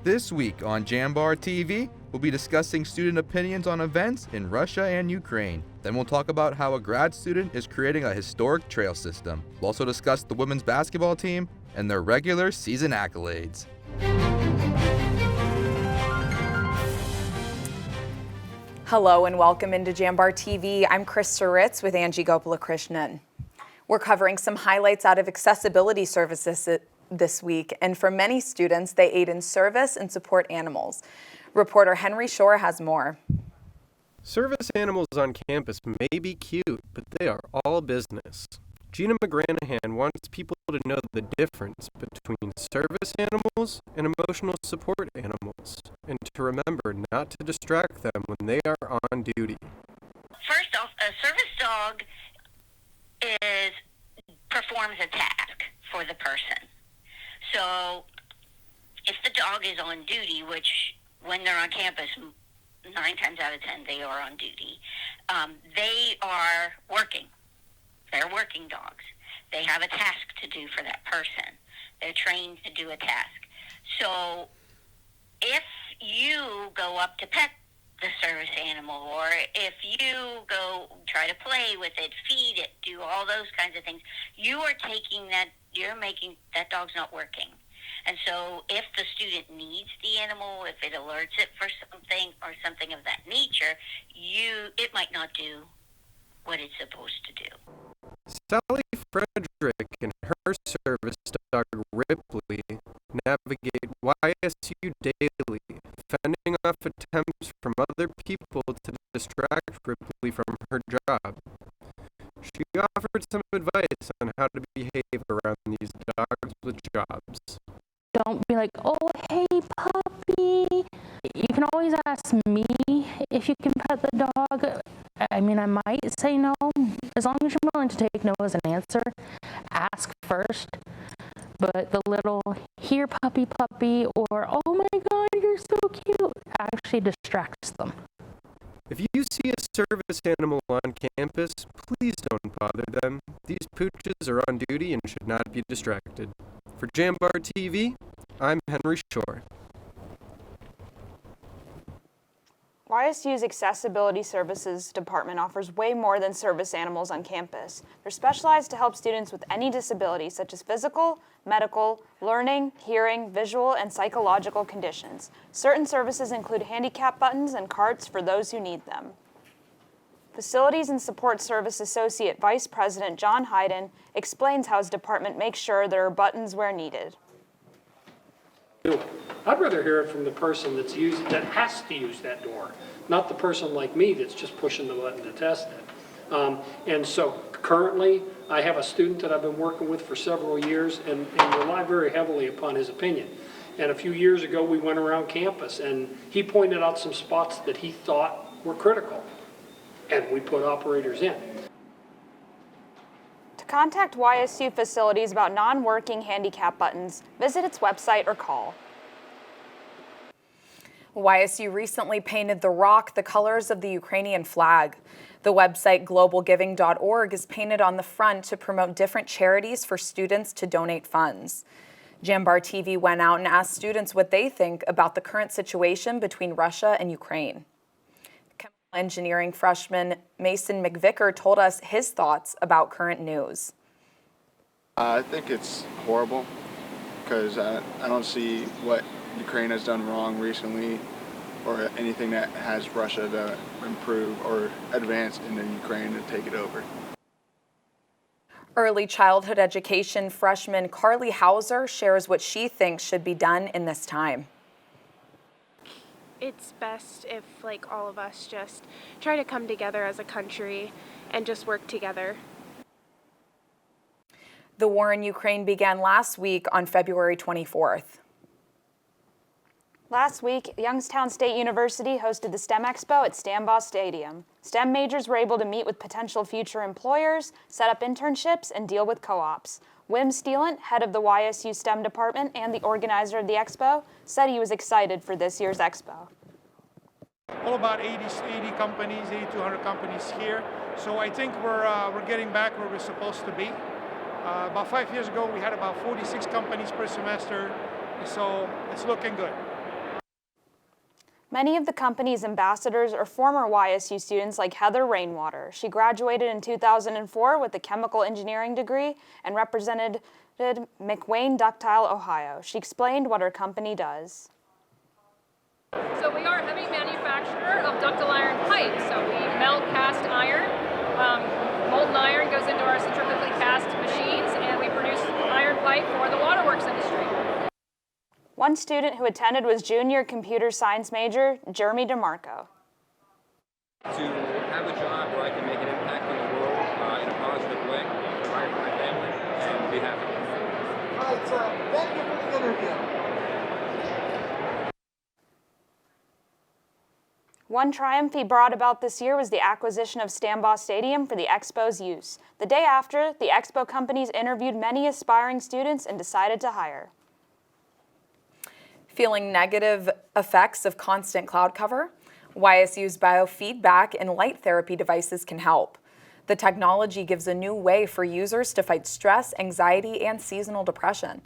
This week on Jambar TV, we'll be discussing student opinions on events in Russia and Ukraine. Then we'll talk about how a grad student is creating a historic trail system. We'll also discuss the women's basketball team and their regular season accolades. Hello and welcome into Jambar TV. I'm Chris Saritz with Angie Gopalakrishnan. We're covering some highlights out of accessibility services this week, and for many students, they aid in service and support animals. Reporter Henry Shore has more. Service animals on campus may be cute, but they are all business. Gina McGranahan wants people to know the difference between service animals and emotional support animals, and to remember not to distract them when they are on duty. First off, a service dog performs a task for the person. So if the dog is on duty, which when they're on campus, 9 times out of 10 they are on duty, they are working. They're working dogs. They have a task to do for that person. They're trained to do a task. So if you go up to pet the service animal, or if you go try to play with it, feed it, do all those kinds of things, you're making that dog's not working. And so if the student needs the animal, if it alerts it for something or something of that nature, it might not do what it's supposed to do. Sally Frederick and her service dog Ripley navigate YSU daily, fending off attempts from other people to distract Ripley from her job. She offered some advice on how to behave around these dogs with jobs. Don't be like, oh, hey, puppy. You can always ask me if you can pet the dog. I mean, I might say no. As long as you're willing to take no as an answer, ask first. But the little, here, puppy, puppy, or, oh my God, you're so cute, actually distracts them. If you see a service animal on campus, please don't bother them. These pooches are on duty and should not be distracted. For Jambar TV, I'm Henry Shore. YSU's Accessibility Services Department offers way more than service animals on campus. They're specialized to help students with any disability, such as physical, medical, learning, hearing, visual, and psychological conditions. Certain services include handicap buttons and carts for those who need them. Facilities and Support Service Associate Vice President John Hayden explains how his department makes sure there are buttons where needed. I'd rather hear it from the person that has to use that door, not the person like me that's just pushing the button to test it. And so currently, I have a student that I've been working with for several years and rely very heavily upon his opinion. And a few years ago, we went around campus and he pointed out some spots that he thought were critical. And we put operators in. To contact YSU facilities about non-working handicap buttons, visit its website or call. YSU recently painted the rock the colors of the Ukrainian flag. The website globalgiving.org is painted on the front to promote different charities for students to donate funds. Jambar TV went out and asked students what they think about the current situation between Russia and Ukraine. Engineering freshman Mason McVicker told us his thoughts about current news. I think it's horrible because I don't see what Ukraine has done wrong recently or anything that has Russia to improve or advance into Ukraine to take it over. Early childhood education freshman Carly Hauser shares what she thinks should be done in this time. It's best if, like, all of us just try to come together as a country and just work together. The war in Ukraine began last week on February 24th. Last week, Youngstown State University hosted the STEM Expo at Stambaugh Stadium. STEM majors were able to meet with potential future employers, set up internships, and deal with co-ops. Wim Steelant, head of the YSU STEM department and the organizer of the expo, said he was excited for this year's expo. All about 80 companies, 8,200 companies here. So I think we're getting back where we're supposed to be. About 5 years ago, we had about 46 companies per semester, so it's looking good. Many of the company's ambassadors are former YSU students like Heather Rainwater. She graduated in 2004 with a chemical engineering degree and represented McWayne Ductile, Ohio. She explained what her company does. So we are a heavy manufacturer of ductile iron pipe. So we melt cast iron. Molten iron goes into our centrifugally cast machines, and we produce iron pipe for the waterworks industry. One student who attended was junior computer science major Jeremy DeMarco. To have a job where I can make an impact on the world in a positive way, provide for my family, and be happy. All right, thank you for the interview. One triumph he brought about this year was the acquisition of Stambaugh Stadium for the Expo's use. The day after, the Expo companies interviewed many aspiring students and decided to hire. Feeling negative effects of constant cloud cover? YSU's biofeedback and light therapy devices can help. The technology gives a new way for users to fight stress, anxiety, and seasonal depression.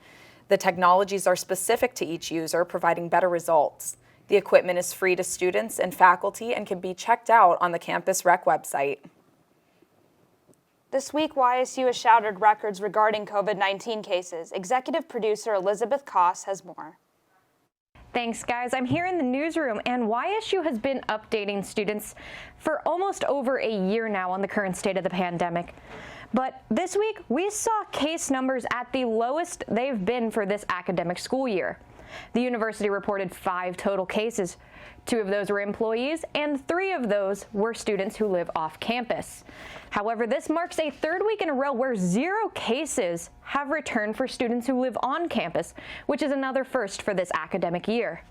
The technologies are specific to each user, providing better results. The equipment is free to students and faculty and can be checked out on the Campus Rec website. This week, YSU has shattered records regarding COVID-19 cases. Executive producer Elizabeth Koss has more. Thanks, guys. I'm here in the newsroom, and YSU has been updating students for almost over a year now on the current state of the pandemic. But this week, we saw case numbers at the lowest they've been for this academic school year. The university reported 5 total cases. 2 of those were employees, and 3 of those were students who live off campus. However, this marks a 3rd week in a row where 0 cases have returned for students who live on campus, which is another first for this academic year.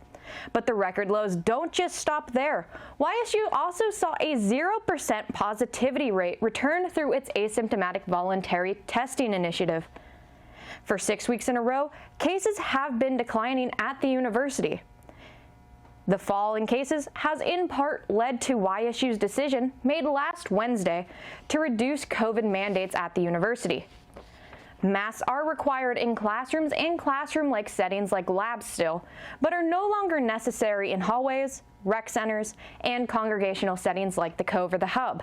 But the record lows don't just stop there. YSU also saw a 0% positivity rate return through its asymptomatic voluntary testing initiative. For 6 weeks in a row, cases have been declining at the university. The fall in cases has in part led to YSU's decision made last Wednesday to reduce COVID mandates at the university. Masks are required in classrooms and classroom-like settings like labs still, but are no longer necessary in hallways, rec centers, and congregational settings like the Cove or the Hub.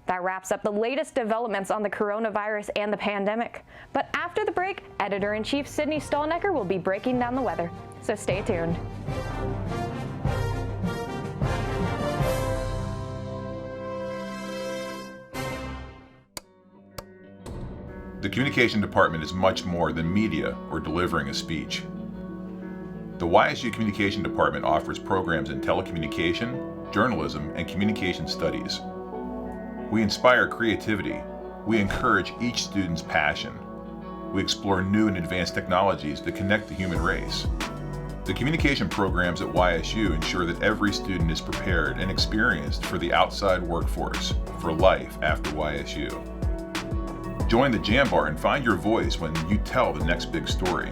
That wraps up the latest developments on the coronavirus and the pandemic. But after the break, Editor-in-Chief Sydney Stallnecker will be breaking down the weather. So stay tuned. The communication department is much more than media or delivering a speech. The YSU Communication Department offers programs in telecommunication, journalism, and communication studies. We inspire creativity. We encourage each student's passion. We explore new and advanced technologies that connect the human race. The communication programs at YSU ensure that every student is prepared and experienced for the outside workforce, for life after YSU. Join the Jambar and find your voice when you tell the next big story.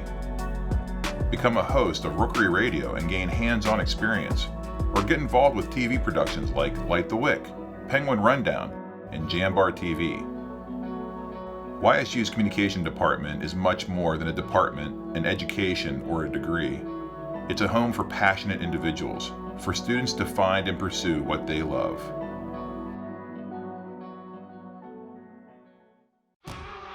Become a host of Rookery Radio and gain hands-on experience, or get involved with TV productions like Light the Wick, Penguin Rundown, and Jambar TV. YSU's Communication Department is much more than a department, an education, or a degree. It's a home for passionate individuals, for students to find and pursue what they love.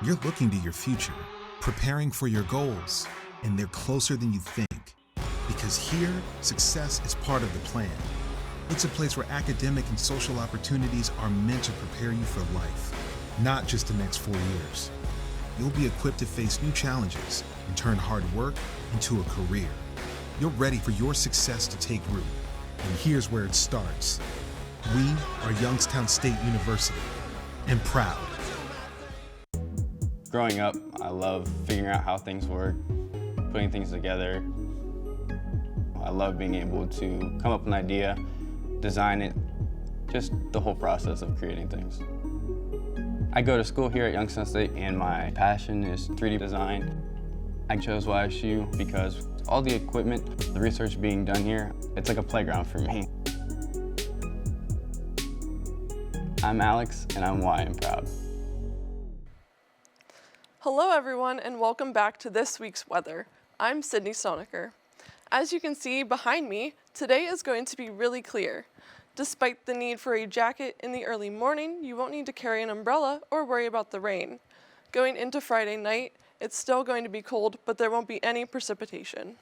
You're looking to your future, preparing for your goals, and they're closer than you think. Because here, success is part of the plan. It's a place where academic and social opportunities are meant to prepare you for life, not just the next 4 years. You'll be equipped to face new challenges and turn hard work into a career. You're ready for your success to take root. And here's where it starts. We are Youngstown State University, and proud. Growing up, I love figuring out how things work, putting things together. I love being able to come up with an idea, design it, just the whole process of creating things. I go to school here at Youngstown State, and my passion is 3D design. I chose YSU because all the equipment, the research being done here, it's like a playground for me. I'm Alex, and I'm Y and proud. Hello everyone, and welcome back to this week's weather. I'm Sydney Stallnecker. As you can see behind me, today is going to be really clear. Despite the need for a jacket in the early morning, you won't need to carry an umbrella or worry about the rain. Going into Friday night, it's still going to be cold, but there won't be any precipitation.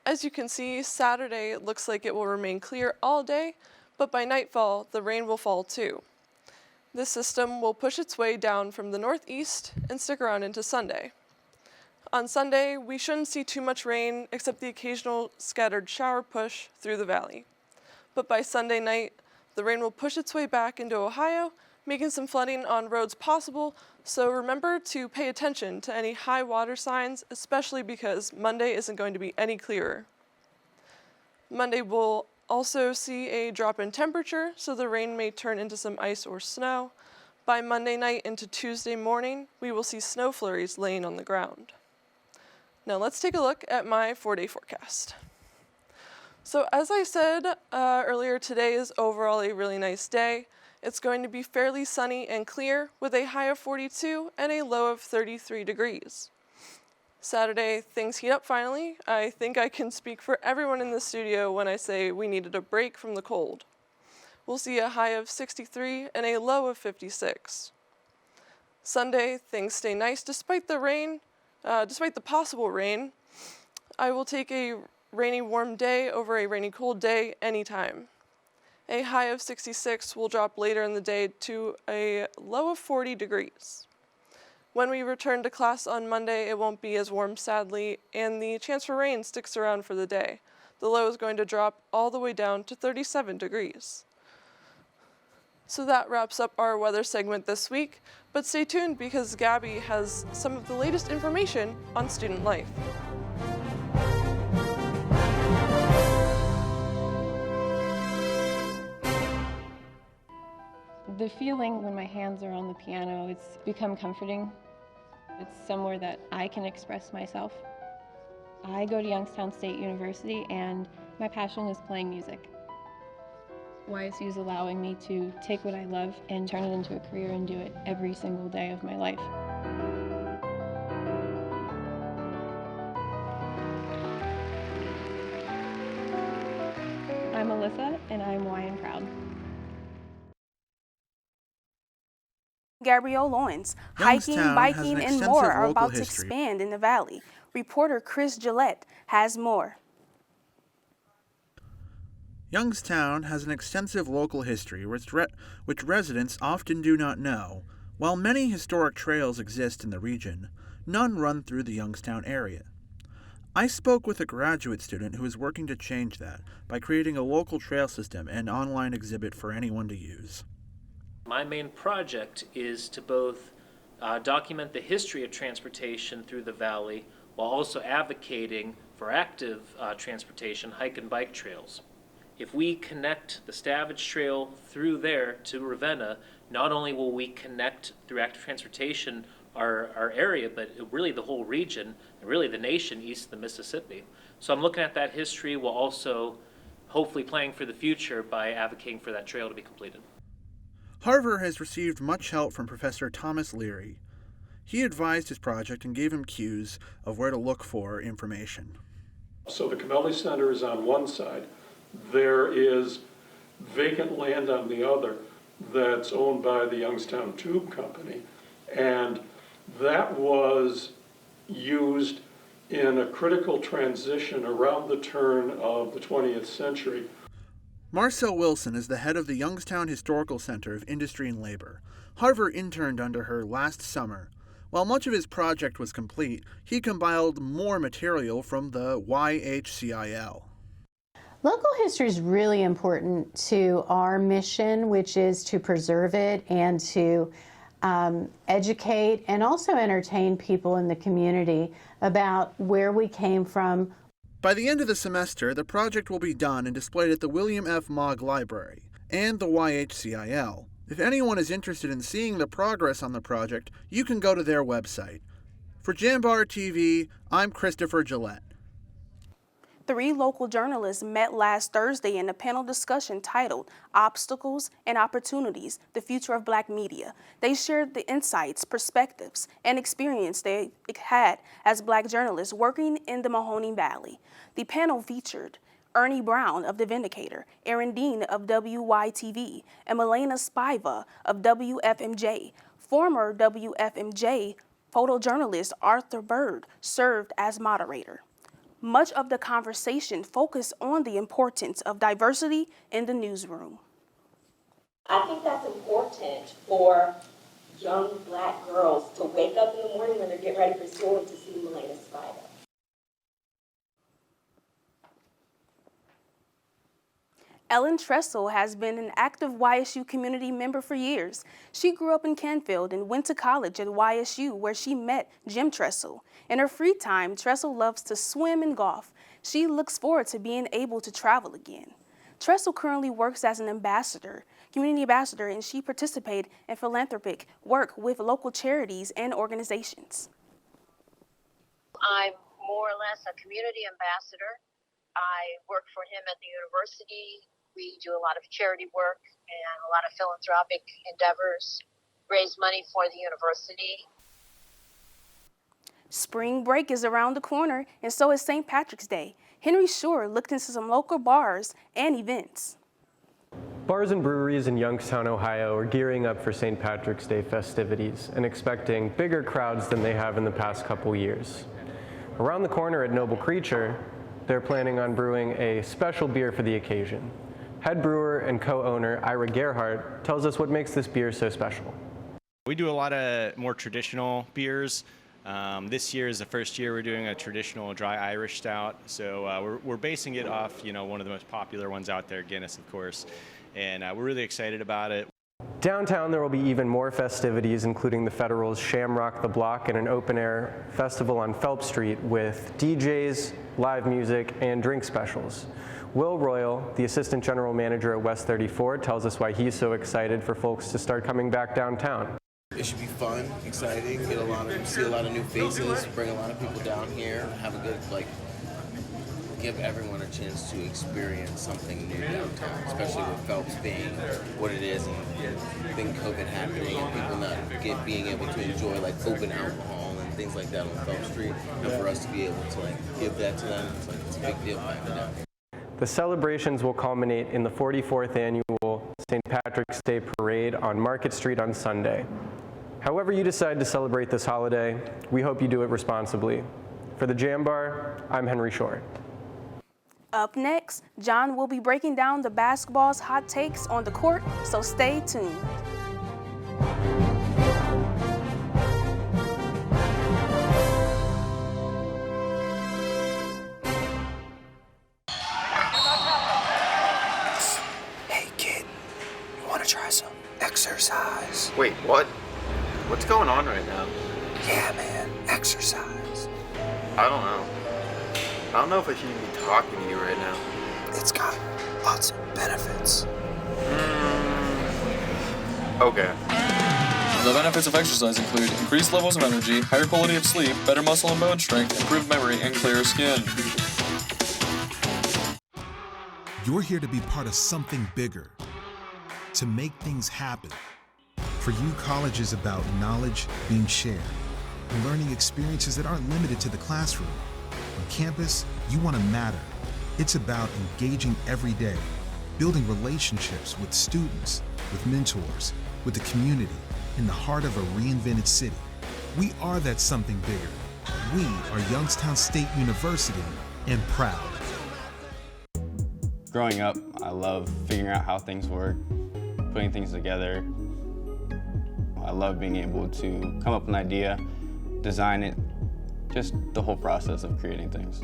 As you can see, Saturday looks like it will remain clear all day, but by nightfall, the rain will fall too. This system will push its way down from the northeast and stick around into Sunday. On Sunday, we shouldn't see too much rain except the occasional scattered shower push through the valley. But by Sunday night, the rain will push its way back into Ohio, making some flooding on roads possible, so remember to pay attention to any high water signs, especially because Monday isn't going to be any clearer. Monday will also see a drop in temperature, so the rain may turn into some ice or snow. By Monday night into Tuesday morning, we will see snow flurries laying on the ground. Now let's take a look at my 4-day forecast. So as I said earlier, today is overall a really nice day. It's going to be fairly sunny and clear with a high of 42 and a low of 33 degrees. Saturday, things heat up finally. I think I can speak for everyone in the studio when I say we needed a break from the cold. We'll see a high of 63 and a low of 56. Sunday, things stay nice despite the rain, despite the possible rain. I will take a rainy warm day over a rainy cold day anytime. A high of 66 will drop later in the day to a low of 40 degrees. When we return to class on Monday, it won't be as warm, sadly, and the chance for rain sticks around for the day. The low is going to drop all the way down to 37 degrees. So that wraps up our weather segment this week, but stay tuned because Gabby has some of the latest information on student life. The feeling when my hands are on the piano, it's become comforting. It's somewhere that I can express myself. I go to Youngstown State University and my passion is playing music. YSU is allowing me to take what I love and turn it into a career and do it every single day of my life. I'm Alyssa and I'm YN proud. Gabrielle Lawrence. Hiking, biking, and more are about to expand in the valley. Reporter Chris Gillette has more. Youngstown has an extensive local history which residents often do not know. While many historic trails exist in the region, none run through the Youngstown area. I spoke with a graduate student who is working to change that by creating a local trail system and online exhibit for anyone to use. My main project is to both document the history of transportation through the valley while also advocating for active transportation, hike and bike trails. If we connect the Stavage Trail through there to Ravenna, not only will we connect through active transportation our area, but really the whole region, and really the nation east of the Mississippi. So I'm looking at that history while also hopefully planning for the future by advocating for that trail to be completed. Harvard has received much help from Professor Thomas Leary. He advised his project and gave him cues of where to look for information. So the Camelli Center is on one side. There is vacant land on the other that's owned by the Youngstown Tube Company. And that was used in a critical transition around the turn of the 20th century. Marcel Wilson is the head of the Youngstown Historical Center of Industry and Labor. Harvard interned under her last summer. While much of his project was complete, he compiled more material from the YHCIL. Local history is really important to our mission, which is to preserve it and to educate and also entertain people in the community about where we came from. By the end of the semester, the project will be done and displayed at the William F. Mogg Library and the YHCIL. If anyone is interested in seeing the progress on the project, you can go to their website. For Jambar TV, I'm Christopher Gillette. 3 local journalists met last Thursday in a panel discussion titled Obstacles and Opportunities, the Future of Black Media. They shared the insights, perspectives, and experience they had as Black journalists working in the Mahoning Valley. The panel featured Ernie Brown of The Vindicator, Aaron Dean of WYTV, and Milena Spiva of WFMJ. Former WFMJ photojournalist Arthur Bird served as moderator. Much of the conversation focused on the importance of diversity in the newsroom. I think that's important for young Black girls to wake up in the morning when they're getting ready for school and to see Milena Spiva. Ellen Tressel has been an active YSU community member for years. She grew up in Canfield and went to college at YSU, where she met Jim Tressel. In her free time, Tressel loves to swim and golf. She looks forward to being able to travel again. Tressel currently works as an community ambassador, and she participates in philanthropic work with local charities and organizations. I'm more or less a community ambassador. I work for him at the university. We do a lot of charity work and a lot of philanthropic endeavors, raise money for the university. Spring break is around the corner, and so is St. Patrick's Day. Henry Shore looked into some local bars and events. Bars and breweries in Youngstown, Ohio are gearing up for St. Patrick's Day festivities and expecting bigger crowds than they have in the past couple years. Around the corner at Noble Creature, they're planning on brewing a special beer for the occasion. Head brewer and co-owner Ira Gerhardt tells us what makes this beer so special. We do a lot of more traditional beers. This year is the first year we're doing a traditional dry Irish stout. So we're basing it off, one of the most popular ones out there, Guinness, of course. And we're really excited about it. Downtown, there will be even more festivities, including the Federal's Shamrock the Block and an open-air festival on Phelps Street with DJs, live music, and drink specials. Will Royal, the assistant general manager at West 34, tells us why he's so excited for folks to start coming back downtown. It should be fun, exciting, see a lot of new faces, bring a lot of people down here, have a good, give everyone a chance to experience something new downtown, especially with Phelps being what it is and being COVID happening and people not being able to enjoy open alcohol and things like that on Phelps Street. And for us to be able to give that to them, it's a big deal back to them. The celebrations will culminate in the 44th annual St. Patrick's Day Parade on Market Street on Sunday. However you decide to celebrate this holiday, we hope you do it responsibly. For the Jambar, I'm Henry Shore. Up next, John will be breaking down the basketball's hot takes on the court, so stay tuned. Hey kid, you want to try some exercise? Wait, what? What's going on right now? Yeah, man, exercise. I don't know. I don't know if I should even be talking to you right now. It's got lots of benefits. Okay. The benefits of exercise include increased levels of energy, higher quality of sleep, better muscle and bone strength, improved memory, and clearer skin. You're here to be part of something bigger, to make things happen. For you, college is about knowledge being shared and learning experiences that aren't limited to the classroom. On campus, you want to matter. It's about engaging every day, building relationships with students, with mentors, with the community, in the heart of a reinvented city. We are that something bigger. We are Youngstown State University, and proud. Growing up, I love figuring out how things work, putting things together. I love being able to come up with an idea, design it, just the whole process of creating things.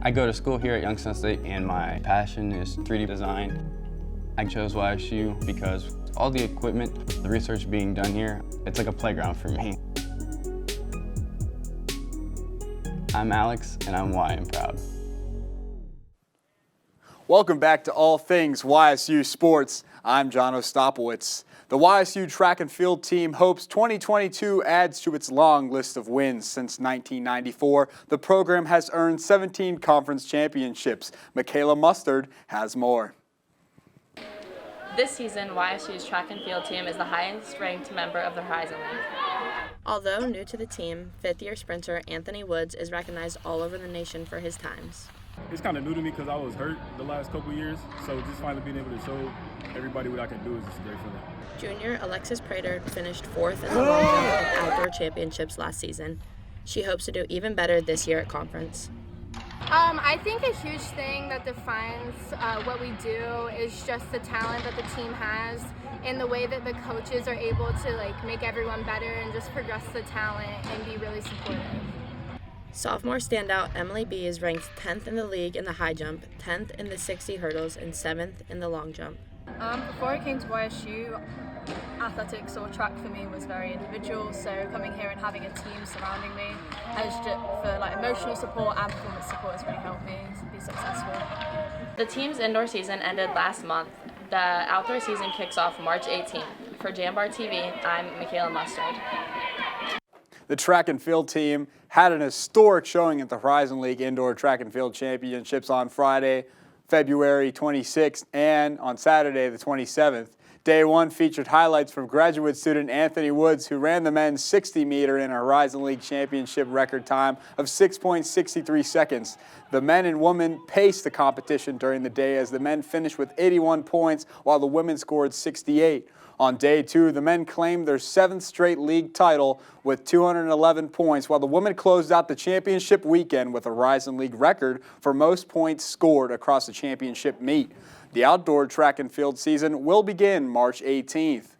I go to school here at Youngstown State and my passion is 3D design. I chose YSU because all the equipment, the research being done here, it's like a playground for me. I'm Alex and I'm why I'm proud. Welcome back to All Things YSU Sports. I'm John Ostapowitz. The YSU track and field team hopes 2022 adds to its long list of wins. Since 1994, the program has earned 17 conference championships. Michaela Mustard has more. This season, YSU's track and field team is the highest-ranked member of the Horizon League. Although new to the team, fifth-year sprinter Anthony Woods is recognized all over the nation for his times. It's kind of new to me because I was hurt the last couple years, so just finally being able to show everybody what I can do is just great for them. Junior Alexis Prater finished fourth in the long jump at the outdoor championships last season. She hopes to do even better this year at conference. I think a huge thing that defines what we do is just the talent that the team has and the way that the coaches are able to make everyone better and just progress the talent and be really supportive. Sophomore standout Emily B is ranked 10th in the league in the high jump, 10th in the 60 hurdles, and 7th in the long jump. Before I came to YSU, athletics or track for me was very individual, so coming here and having a team surrounding me has just, for emotional support and performance support, has really helped me to be successful. The team's indoor season ended last month. The outdoor season kicks off March 18th. For Jambar TV, I'm Michaela Mustard. The track and field team had an historic showing at the Horizon League Indoor Track and Field Championships on Friday, February 26th, and on Saturday, the 27th. Day one featured highlights from graduate student Anthony Woods, who ran the men's 60-meter in a Horizon League Championship record time of 6.63 seconds. The men and women paced the competition during the day as the men finished with 81 points while the women scored 68. On day two, the men claimed their 7th straight league title with 211 points, while the women closed out the championship weekend with a Horizon League record for most points scored across the championship meet. The outdoor track and field season will begin March 18th.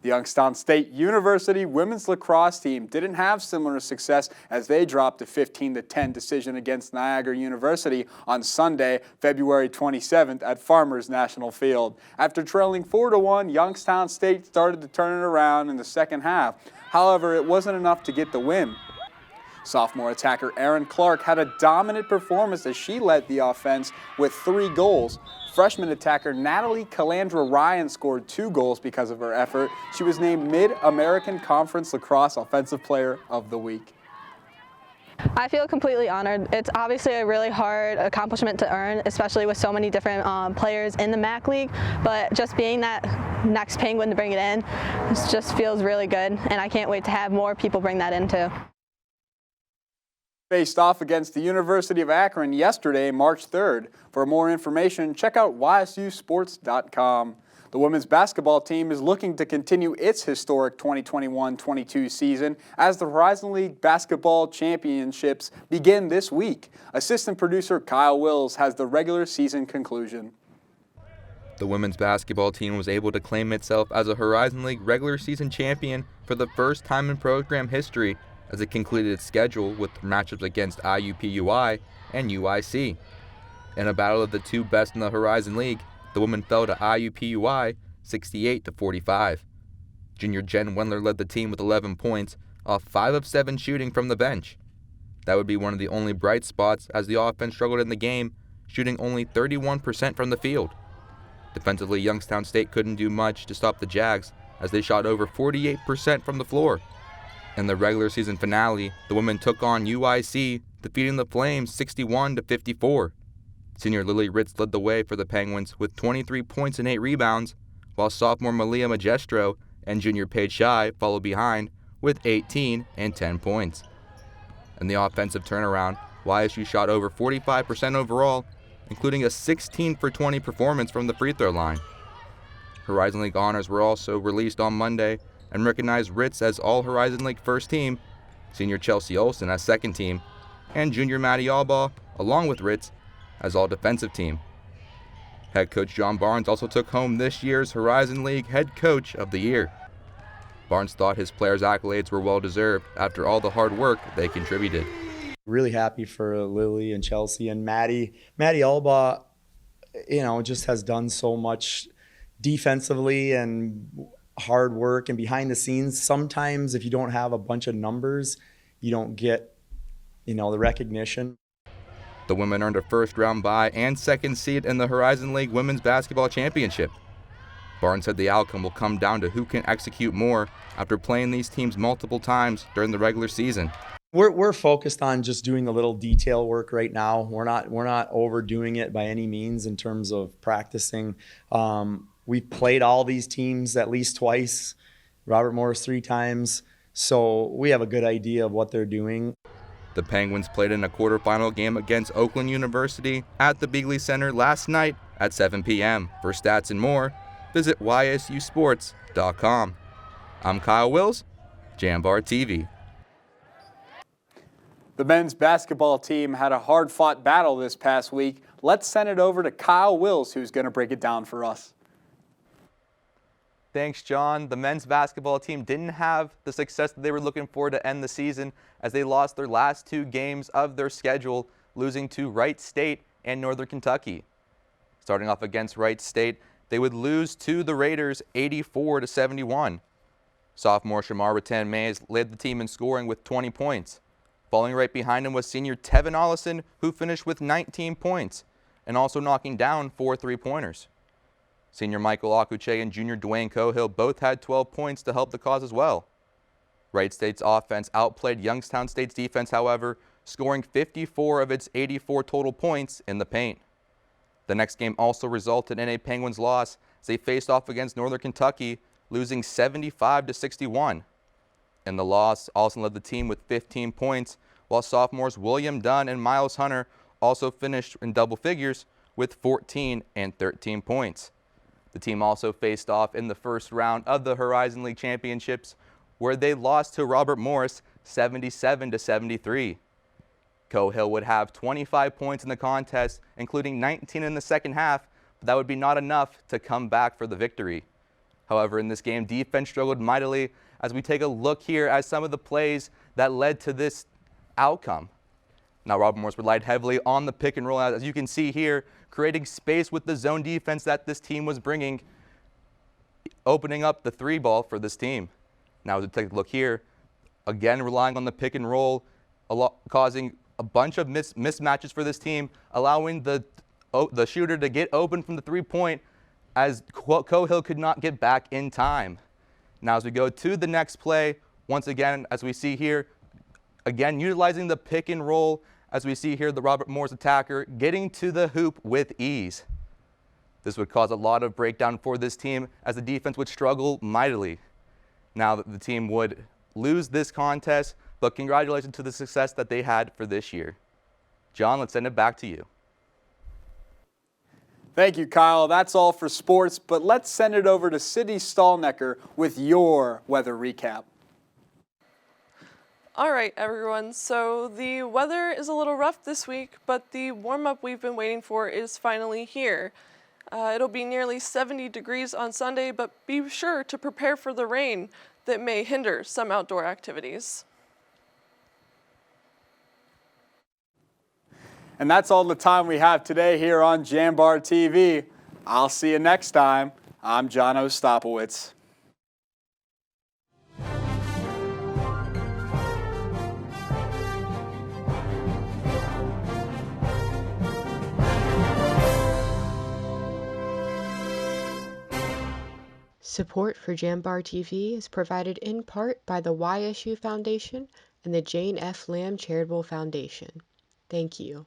The Youngstown State University women's lacrosse team didn't have similar success as they dropped a 15-10 decision against Niagara University on Sunday, February 27th at Farmers National Field. After trailing 4-1, Youngstown State started to turn it around in the second half. However, it wasn't enough to get the win. Sophomore attacker Erin Clark had a dominant performance as she led the offense with 3 goals. Freshman attacker Natalie Calandra Ryan scored 2 goals because of her effort. She was named Mid-American Conference Lacrosse Offensive Player of the Week. I feel completely honored. It's obviously a really hard accomplishment to earn, especially with so many different players in the MAC League, but just being that next Penguin to bring it in, it just feels really good, and I can't wait to have more people bring that in too. Faced off against the University of Akron yesterday, March 3rd. For more information, check out ysusports.com. The women's basketball team is looking to continue its historic 2021-22 season as the Horizon League Basketball Championships begin this week. Assistant producer Kyle Wills has the regular season conclusion. The women's basketball team was able to claim itself as a Horizon League regular season champion for the first time in program history as it concluded its schedule with matchups against IUPUI and UIC. In a battle of the two best in the Horizon League, the women fell to IUPUI 68-45. Junior Jen Wendler led the team with 11 points, off 5 of 7 shooting from the bench. That would be one of the only bright spots as the offense struggled in the game, shooting only 31% from the field. Defensively, Youngstown State couldn't do much to stop the Jags as they shot over 48% from the floor. In the regular season finale, the women took on UIC, defeating the Flames 61-54. Senior Lily Ritz led the way for the Penguins with 23 points and 8 rebounds, while sophomore Malia Magestro and junior Paige Shy followed behind with 18 and 10 points. In the offensive turnaround, YSU shot over 45% overall, including a 16-for-20 performance from the free throw line. Horizon League honors were also released on Monday and recognized Ritz as All-Horizon League first team, senior Chelsea Olsen as second team, and junior Maddie Albaugh, along with Ritz, as All-Defensive team. Head coach John Barnes also took home this year's Horizon League Head Coach of the Year. Barnes thought his players' accolades were well-deserved after all the hard work they contributed. Really happy for Lily and Chelsea and Maddie. Maddie Albaugh, just has done so much defensively and hard work and behind the scenes. Sometimes if you don't have a bunch of numbers, you don't get, the recognition. The women earned a first-round bye and second seed in the Horizon League Women's Basketball Championship. Barnes said the outcome will come down to who can execute more after playing these teams multiple times during the regular season. We're focused on just doing a little detail work right now. We're not overdoing it by any means in terms of practicing. We've played all these teams at least twice, Robert Morris 3 times, so we have a good idea of what they're doing. The Penguins played in a quarterfinal game against Oakland University at the Beagley Center last night at 7 p.m. For stats and more, visit ysusports.com. I'm Kyle Wills, Jambar TV. The men's basketball team had a hard-fought battle this past week. Let's send it over to Kyle Wills, who's going to break it down for us. Thanks, John. The men's basketball team didn't have the success that they were looking for to end the season, as they lost their last 2 games of their schedule, losing to Wright State and Northern Kentucky. Starting off against Wright State, they would lose to the Raiders 84-71. Sophomore Shamar Rattan-Mays led the team in scoring with 20 points. Falling right behind him was senior Tevin Ollison, who finished with 19 points and also knocking down 4 3-pointers. Senior Michael Akuche and junior Dwayne Cohill both had 12 points to help the cause as well. Wright State's offense outplayed Youngstown State's defense, however, scoring 54 of its 84 total points in the paint. The next game also resulted in a Penguins loss as they faced off against Northern Kentucky, losing 75-61. In the loss, Ollison led the team with 15 points, while sophomores William Dunn and Miles Hunter also finished in double figures with 14 and 13 points. The team also faced off in the first round of the Horizon League Championships, where they lost to Robert Morris 77-73. Cohill would have 25 points in the contest, including 19 in the second half, but that would be not enough to come back for the victory. However, in this game, defense struggled mightily as we take a look here at some of the plays that led to this outcome. Now, Robert Morris relied heavily on the pick and roll, as you can see here, creating space with the zone defense that this team was bringing, opening up the 3 ball for this team. Now, as we take a look here, again relying on the pick and roll, causing a bunch of mismatches for this team, allowing the shooter to get open from the 3-point as Cohill could not get back in time. Now, as we go to the next play, once again, as we see here, again, utilizing the pick and roll, as we see here, the Robert Morris attacker getting to the hoop with ease. This would cause a lot of breakdown for this team as the defense would struggle mightily. Now that the team would lose this contest, but congratulations to the success that they had for this year. John, let's send it back to you. Thank you, Kyle. That's all for sports, but let's send it over to Sydney Stallnecker with your weather recap. All right, everyone. So the weather is a little rough this week, but the warm-up we've been waiting for is finally here. It'll be nearly 70 degrees on Sunday, but be sure to prepare for the rain that may hinder some outdoor activities. And that's all the time we have today here on Jambar TV. I'll see you next time. I'm John Ostapowitz. Support for Jambar TV is provided in part by the YSU Foundation and the Jane F. Lamb Charitable Foundation. Thank you.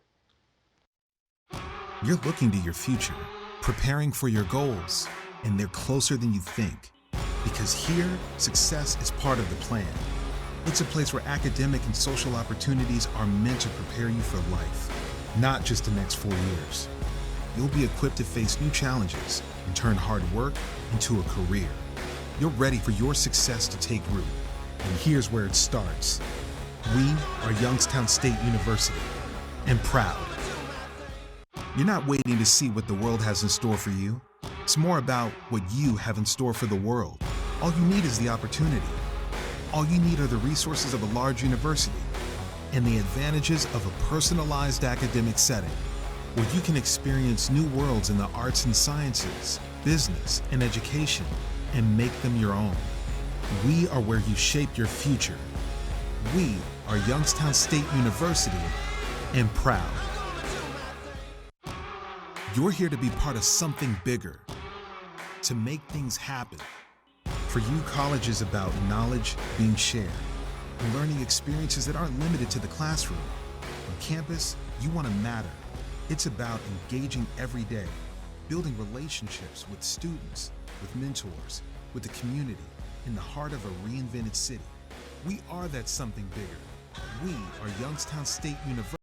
You're looking to your future, preparing for your goals, and they're closer than you think. Because here, success is part of the plan. It's a place where academic and social opportunities are meant to prepare you for life, not just the next 4 years. You'll be equipped to face new challenges and turn hard work into a career. You're ready for your success to take root. And here's where it starts. We are Youngstown State University, and proud. You're not waiting to see what the world has in store for you. It's more about what you have in store for the world. All you need is the opportunity. All you need are the resources of a large university and the advantages of a personalized academic setting where you can experience new worlds in the arts and sciences, business, and education, and make them your own. We are where you shape your future. We are Youngstown State University, and proud. You're here to be part of something bigger. to make things happen. For you, college is about knowledge being shared and learning experiences that aren't limited to the classroom. On campus, you want to matter. It's about engaging every day, building relationships with students, with mentors, with the community, in the heart of a reinvented city. We are that something bigger. We are Youngstown State University.